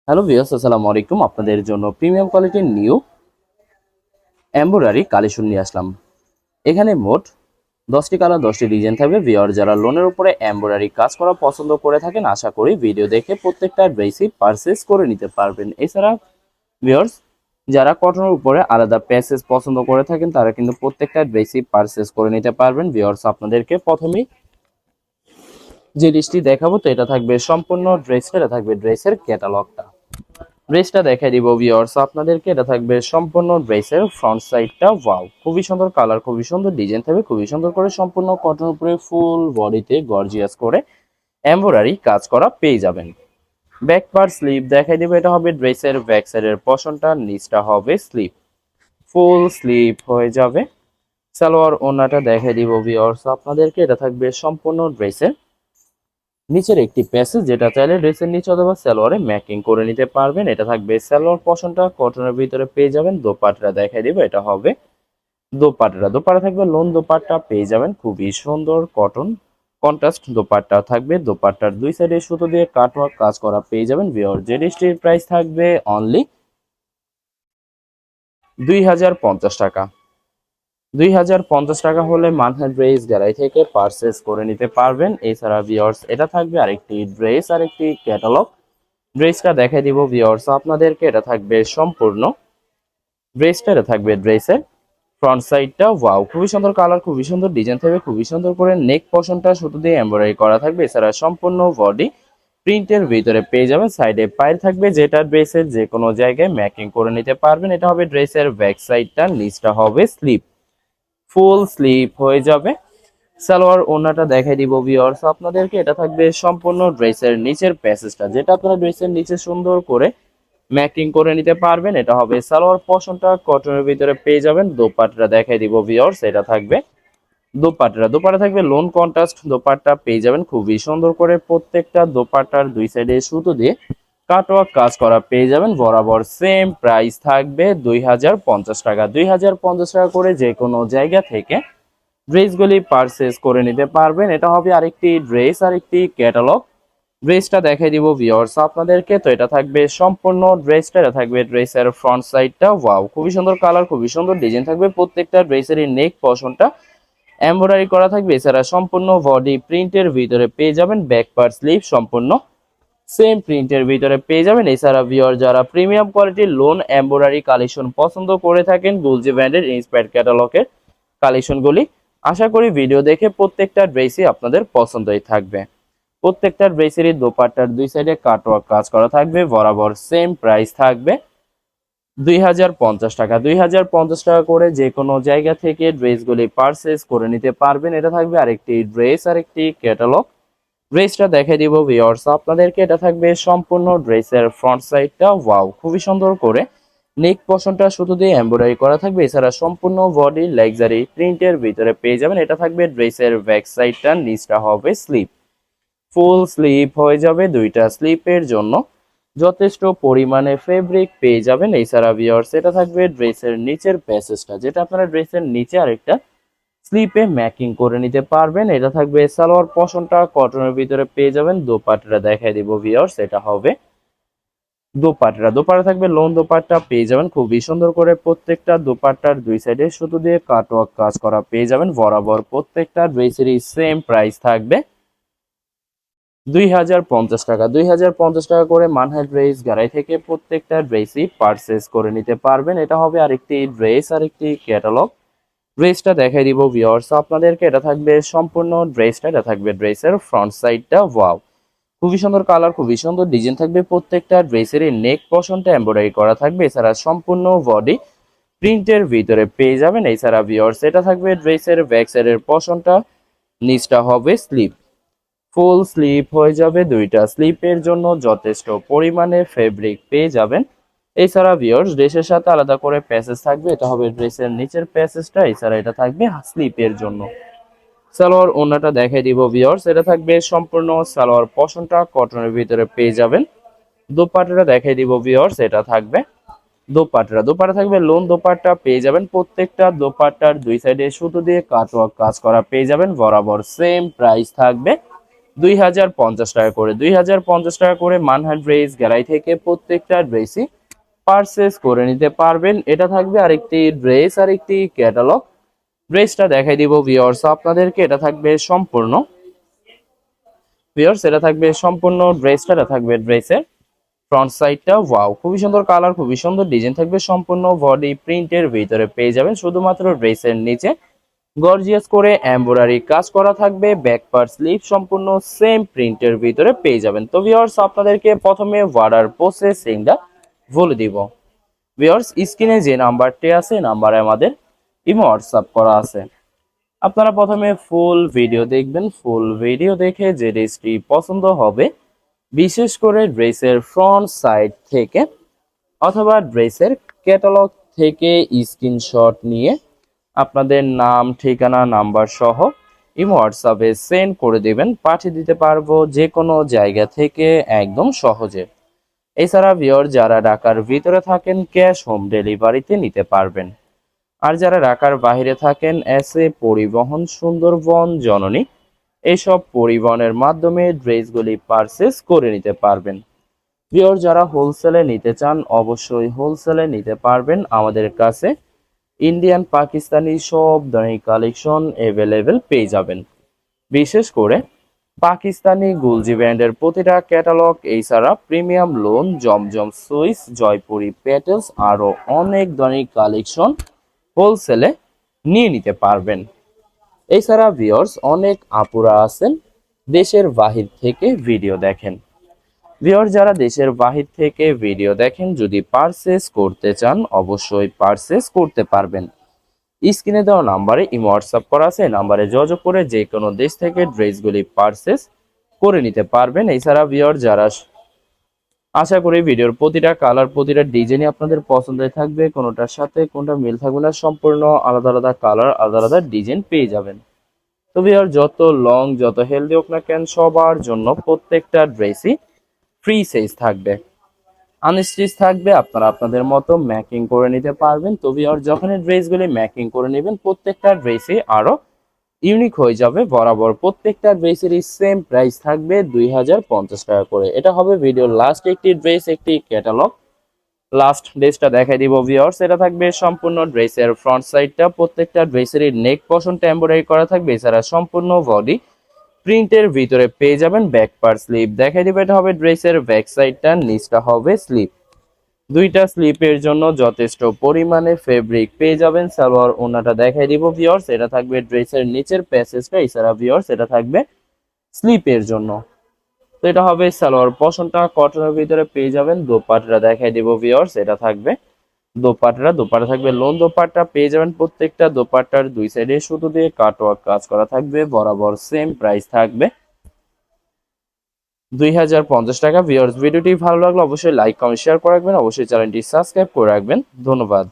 Hello viewers, আসসালামু আলাইকুম। আপনাদের জন্য প্রিমিয়াম কোয়ালিটির নিউ এমব্রয়ডারি কালেকশন নিয়ে আসলাম। এখানে মোট 10টি কালার 10টি ডিজাইন থাকবে। ভিউয়ার যারা লোনের উপরে এমব্রয়ডারি কাজ করা পছন্দ করে থাকেন, আশা করি ভিডিও দেখে প্রত্যেকটা ড্রেসই পারচেজ করে নিতে পারবেন। এছাড়া ভিউয়ার্স যারা কটনের উপরে আলাদা প্যাসেজ পছন্দ করে থাকেন, তারা কিন্তু প্রত্যেকটা ড্রেসই পারচেজ করে নিতে পারবেন। ভিউয়ার্স আপনাদেরকে প্রথমেই যে ড্রেসটি দেখাবো, তো এটা থাকবে সম্পূর্ণ ড্রেসটা, এটা থাকবে ড্রেসের ক্যাটালগটা। ড্রেসটা দেখাই দিব ভিউয়ার্স আপনাদেরকে। এটা থাকবে সম্পূর্ণ ড্রেসের ফ্রন্ট সাইডটা। ওয়াও, খুবই সুন্দর কালার, খুবই সুন্দর ডিজাইন থাকবে, খুবই সুন্দর করে সম্পূর্ণ কটন উপরে ফুল বডিতে গর্জিয়াস করে এমব্রয়ডারি কাজ করা পেয়ে যাবেন। ব্যাক পার্ট স্লিভ দেখাই দিব। এটা হবে ড্রেসের ব্যাক সাইডের পশনটা, নিচটা হবে স্লিভ, ফুল স্লিভ হয়ে যাবে। সালোয়ার ওড়নাটা দেখাই দিব ভিউয়ার্স আপনাদেরকে। এটা থাকবে সম্পূর্ণ ড্রেসের নিচের একটি প্যাসেজ, যেটা চাইলে ড্রেসের নিচে অথবা সালোয়ারে ম্যাকিং করে নিতে পারবেন। এটা থাকবে সালোয়ার পোরশনটা, কটনের ভিতরে পেয়ে যাবেন। দোপাট্টা দেখাই দিব, এটা হবে দোপাট্টা থাকবে লোন দোপাট্টা পেয়ে যাবেন, খুবই সুন্দর কটন কন্ট্রাস্ট দোপাট্টা থাকবে। দোপাট্টার দুই সাইডে সুতো দিয়ে কাটওয়ার্ক কাজ করা পেয়ে যাবেন। ভিউয়ার যে ড্রেসটির প্রাইস থাকবে অনলি 2050 টাকা। 2050 টাকা হলে মানহার ড্রেস গ্যালারি থেকে পারচেস করে নিতে পারবেন। এছাড়া ভিউয়ার্স এটা থাকবে আরেকটি ড্রেস, আরেকটি ক্যাটালগ। ড্রেসটা দেখাই দিব ভিউয়ার্স আপনাদেরকে। এটা থাকবে সম্পূর্ণ ড্রেসটা, এটা থাকবে ড্রেসের ফ্রন্ট সাইডটা। ওয়াও, খুবই সুন্দর কালার, খুবই সুন্দর ডিজাইন থাকবে, খুবই সুন্দর করে নেক পোরশনটা সুতো দিয়ে এমব্রয়ডারি করা থাকবে। এছাড়া সম্পূর্ণ বডি প্রিন্টের ভিতরে পেয়ে যাবেন। সাইডে পায়ের থাকবে, যেটা ড্রেসের যে কোনো জায়গায় ম্যাকিং করে নিতে পারবেন। এটা হবে ড্রেসের ব্যাক সাইডটা, নিচটা হবে স্লিপ, ফুল স্লিপ হয়ে যাবে। সালোয়ার ওড়নাটা দেখাই দিব ভিউয়ার্স আপনাদেরকে। এটা থাকবে সম্পূর্ণ ড্রেসের নিচের প্যাসেজটা, যেটা আপনারা ড্রেসের নিচে সুন্দর করে ম্যাকিং করে নিতে পারবেন। এটা হবে সালোয়ার পোরশনটা, কটনের ভিতরে পেয়ে যাবেন। দোপাট্টা দেখাই দিব ভিউয়ার্স। এটা থাকবে দোপাট্টা থাকবে লোন কন্ট্রাস্ট দোপাট্টা পেয়ে যাবেন, খুবই সুন্দর করে প্রত্যেকটা দোপাট্টার দুই সাইডে সুতো দিয়ে কাটওয়ার্ক কাজ করা পেয়ে যাবেন। বরাবর সেম প্রাইস থাকবে 2050 টাকা। 2050 টাকা করে যে কোনো জায়গা থেকে ড্রেসগুলি পারচেজ করে নিতে পারবেন। এটা হবে আরেকটি ড্রেস, আরেকটি ক্যাটালগ। ড্রেসটা দেখাই দিব ভিউয়ার্স আপনাদেরকে। তো এটা থাকবে সম্পূর্ণ ড্রেসটা, এটা থাকবে ড্রেসের ফ্রন্ট সাইডটা। ওয়াও, খুবই সুন্দর কালার, খুবই সুন্দর ডিজাইন থাকবে। প্রত্যেকটা ড্রেসেরই নেক পোরশনটা এমব্রয়ডারি করা থাকবে। এছাড়া সম্পূর্ণ বডি প্রিন্টের ভিতরে পেয়ে যাবেন। ব্যাক পার্ট স্লিভ সম্পূর্ণ সেম প্রিন্টের ভিতরে পেয়ে যাবেন। এছাড়া ভিউয়ার যারা প্রিমিয়াম কোয়ালিটির লোন এমব্রয়ডারি কালেকশন পছন্দ করে থাকেন, গুলজি ব্র্যান্ডের ইন্সপায়ার্ড ক্যাটালগের কালেকশনগুলি, আশা করি ভিডিও দেখে প্রত্যেকটা ড্রেসই আপনাদের পছন্দই থাকবে। প্রত্যেকটা ড্রেসেরই দোপাট্টার দুই সাইডে কাটওয়ার্ক কাজ করা থাকবে। বরাবর সেম প্রাইস থাকবে 2050 টাকা। 2050 টাকা করে যে কোনো জায়গা থেকে ড্রেসগুলি পারচেজ করে নিতে পারবেন। এটা থাকবে আরেকটি ড্রেস, আরেকটি ক্যাটালগ। ড্রেসটা দেখে দিব ভিউয়ার্স আপনাদেরকে। এটা থাকবে সম্পূর্ণ ড্রেসের ফ্রন্ট সাইডটা। ওয়াও, খুবই সুন্দর করে নেক পোরশনটা সুতো দিয়ে এমব্রয়ডারি করা থাকবে। এছাড়া সম্পূর্ণ বডি লাক্সারি প্রিন্টের ভিতরে পেয়ে যাবেন। এটা থাকবে ড্রেসের ব্যাক সাইডটা, নিচটা হবে স্লিপ, ফুল স্লিপ হয়ে যাবে। দুইটা স্লিপের জন্য যথেষ্ট পরিমাণে ফেব্রিক পেয়ে যাবেন। এছাড়া ভিউয়ার্স এটা থাকবে ড্রেসের নিচের প্যাসেজটা, যেটা আপনারা ড্রেসের নিচে আরেকটা স্লিপে ম্যাকিং করে নিতে পারবেন। এটা থাকবে সালোয়ার পোরশনটা, কটনের ভিতরে পেয়ে যাবেন। দোপাট্টা দেখাই দিব ভিউয়ার্স। এটা হবে দোপাট্টা থাকবে লোন দোপাট্টা পেয়ে যাবেন, খুবই সুন্দর করে প্রত্যেকটা দোপাট্টার দুই সাইডে সুতো দিয়ে কাটওয়ার্ক কাজ করা পেয়ে যাবেন। বরাবর প্রত্যেকটা ড্রেসেরই সেম প্রাইস থাকবে 2050 টাকা। 2050 টাকা করে মানহার ড্রেস গ্যালারি থেকে প্রত্যেকটা ড্রেসই পারচেজ করে নিতে পারবেন। এটা হবে আরেকটি ড্রেস, আরেকটি ক্যাটালগ। ড্রেসটা দেখাই দিব ভিউয়ার্স আপনাদেরকে। এটা থাকবে সম্পূর্ণ ড্রেসটা, এটা থাকবে ড্রেসের ফ্রন্ট সাইডটা। ওয়াও, খুবই সুন্দর কালার, খুবই সুন্দর ডিজাইন থাকবে। প্রত্যেকটা ড্রেসেরই নেক পোরশনটা এমব্রয়ডারি করা থাকবে। এছাড়া সম্পূর্ণ বডি প্রিন্টের ভিতরে পেয়ে যাবেন। এছাড়া ভিউয়ার্স এটা থাকবে ড্রেসের ব্যাক সাইডের পোরশনটা, নিচটা হবে স্লিপ, ফুল স্লিপ হয়ে যাবে। দুইটা স্লিপের জন্য যথেষ্ট পরিমাণে ফেব্রিক পেয়ে যাবেন। এছাড়া ভিউয়ার্স ড্রেসের সাথে আলাদা করে প্যাসেজ থাকবে। এটা হবে ড্রেসের নিচের প্যাসেজটা। এছাড়া এটা থাকবে স্লিপের জন্য। সালোয়ার ওড়নাটা দেখাই দিব ভিউয়ার্স। এটা থাকবে সম্পূর্ণ সালোয়ার পোরশনটা, কটনের ভিতরে পেয়ে যাবেন। দোপাট্টাটা দেখাই দিব ভিউয়ার্স। এটা থাকবে দোপাট্টা থাকবে লোন দোপাট্টা পেয়ে যাবেন। প্রত্যেকটা দোপাট্টার দুই সাইডে সুতো দিয়ে কাটওয়ার্ক কাজ করা পেয়ে যাবেন। বরাবর সেম প্রাইস থাকবে 2050 টাকা করে। 2050 টাকা করে মানহাট ড্রেস গ্যালারি থেকে প্রত্যেকটা ড্রেসই পারচেস করে নিতে পারবেন। এটা থাকবে আরেকটি ড্রেস, আরেকটি ক্যাটালগ। ড্রেসটা দেখাই দিব ভিউয়ার্স আপনাদেরকে। এটা থাকবে সম্পূর্ণ ভিউয়ার্স, এটা থাকবে সম্পূর্ণ ড্রেসটা। এটা থাকবে ড্রেসের ফ্রন্ট সাইডটা। ওয়াও, খুবই সুন্দর কালার, খুবই সুন্দর ডিজাইন থাকবে। সম্পূর্ণ বডি প্রিন্টের ভিতরে পেয়ে যাবেন। শুধুমাত্র ড্রেসের নিচে গর্জিয়াস করে এমব্রয়ডারি কাজ করা থাকবে। ব্যাক পার্ট স্লিভ সম্পূর্ণ সেম প্রিন্টের ভিতরে পেয়ে যাবেন। তো ভিউয়ার্স আপনাদেরকে প্রথমে অর্ডার প্রসেসিংটা বলে দিব। ভিউয়ার্স, স্ক্রিনে যে নাম্বারটি আছে নাম্বারে আমাদের ইমো হোয়াটসঅ্যাপ করা আছে। আপনারা প্রথমে ফুল ভিডিও দেখবেন। ফুল ভিডিও দেখে যে ড্রেসটি পছন্দ হবে, বিশেষ করে ড্রেসের ফ্রন্ট সাইড থেকে অথবা ড্রেসের ক্যাটালগ থেকে স্ক্রিনশট নিয়ে আপনাদের নাম, ঠিকানা, নাম্বার সহ ইমো হোয়াটসঅ্যাপে সেন্ড করে দেবেন। পাঠিয়ে দিতে পারবো যে কোনো জায়গা থেকে একদম সহজে। এছাড়া ভিউয়ার যারা ঢাকার ভিতরে থাকেন ক্যাশ হোম ডেলিভারিতে নিতে পারবেন। আর যারা ঢাকার বাইরে থাকেন এসএ পরিবহন, সুন্দরবন, জননী এইসব পরিবহনের মাধ্যমে ড্রেসগুলি পারচেস করে নিতে পারবেন। ভিউয়ার যারা হোলসেলে নিতে চান অবশ্যই হোলসেলে নিতে পারবেন। আমাদের কাছে ইন্ডিয়ান, পাকিস্তানি সব ধরনের কালেকশন অ্যাভেলেবেল পেয়ে যাবেন। বিশেষ করে পাকিস্তানি গুলজি ব্র্যান্ডের প্রতিটা ক্যাটালগ, এছাড়া প্রিমিয়াম লোন, জমজম সুইস, জয়পুরি প্যাটেলস আরও অনেক ধরনের কালেকশন হোলসেলে নিয়ে নিতে পারবেন। এছাড়া ভিউয়ার্স অনেক আপুরা আছেন দেশের বাহির থেকে ভিডিও দেখেন। ভিউয়ার যারা দেশের বাহির থেকে ভিডিও দেখেন, যদি পারচেস করতে চান অবশ্যই পারচেস করতে পারবেন। স্ক্রিনে দেওয়া নাম্বারে ইমো হোয়াটসঅ্যাপ করা আছে, নাম্বারে যোগাযোগ করে যে কোনো দেশ থেকে ড্রেসগুলি পারচেস করে নিতে পারবেন। এছাড়া ভিউয়ার যারা, আশা করি ভিডিওর প্রতিটা কালার, প্রতিটা ডিজাইনই আপনাদের পছন্দের থাকবে, কোনোটার সাথে কোনটা মিল থাকবে না। সম্পূর্ণ আলাদা আলাদা কালার, আলাদা আলাদা ডিজাইন পেয়ে যাবেন। তো ভিউয়ার যত লং, যত হেলদি হোক না কেন, সবার জন্য প্রত্যেকটা ড্রেসই ফ্রি সাইজ থাকবে, আনস্টিচ থাকবে। আপনারা আপনাদের মতো ম্যাকিং করে নিতে পারবেন। তো ভিউয়ার যখনই ড্রেসগুলি ম্যাকিং করে নেবেন, প্রত্যেকটা ড্রেসই আরো ইউনিক হয়ে যাবে। বরাবর প্রত্যেকটা ড্রেসেরই সেম প্রাইস থাকবে 2050 টাকা করে। এটা হবে ভিডিওর লাস্ট একটি ড্রেস, একটি ক্যাটালগ। লাস্ট ড্রেসটা দেখাই দিব ভিউয়ার্স। এটা থাকবে সম্পূর্ণ ড্রেসের ফ্রন্ট সাইডটা। প্রত্যেকটা ড্রেসেরই নেক পশনটা এমব্রয়ডারি করা থাকবে। এছাড়া সম্পূর্ণ বডি প্রিন্টের ভিতরে পেয়ে যাবেন। ব্যাক পার্ট স্লিপ দেখাই দিব। এটা হবে ড্রেসের ব্যাক সাইডটা, নিচটা হবে স্লিপ। দুইটা স্লিপের জন্য যথেষ্ট পরিমাণে ফেব্রিক পেয়ে যাবেন। সালোয়ার ওনাটা দেখাই দিব ভিউয়ার্স। এটা থাকবে ড্রেসের নিচের প্যাসেজটা। এছাড়া ভিউয়ার্স এটা থাকবে স্লিপের জন্য। তো এটা হবে সালোয়ার পশনটা, কটনের ভিতরে পেয়ে যাবেন। দোপাট্টা দেখাই দিব ভিউয়ার্স। এটা থাকবে দোপাট্টা থাকবে লোন দোপাট্টা পেয়ে যাবেন। প্রত্যেকটা দোপাট্টার দুই সাইডে সুতো দিয়ে কাটওয়ার্ক কাজ করা থাকবে। বরাবর সেম প্রাইস থাকবে 2050 টাকা। ভিউয়ার্স ভিডিওটি ভালো লাগলে অবশ্যই লাইক, কমেন্ট, শেয়ার করে রাখবেন। অবশ্যই চ্যানেলটি সাবস্ক্রাইব করে রাখবেন। ধন্যবাদ।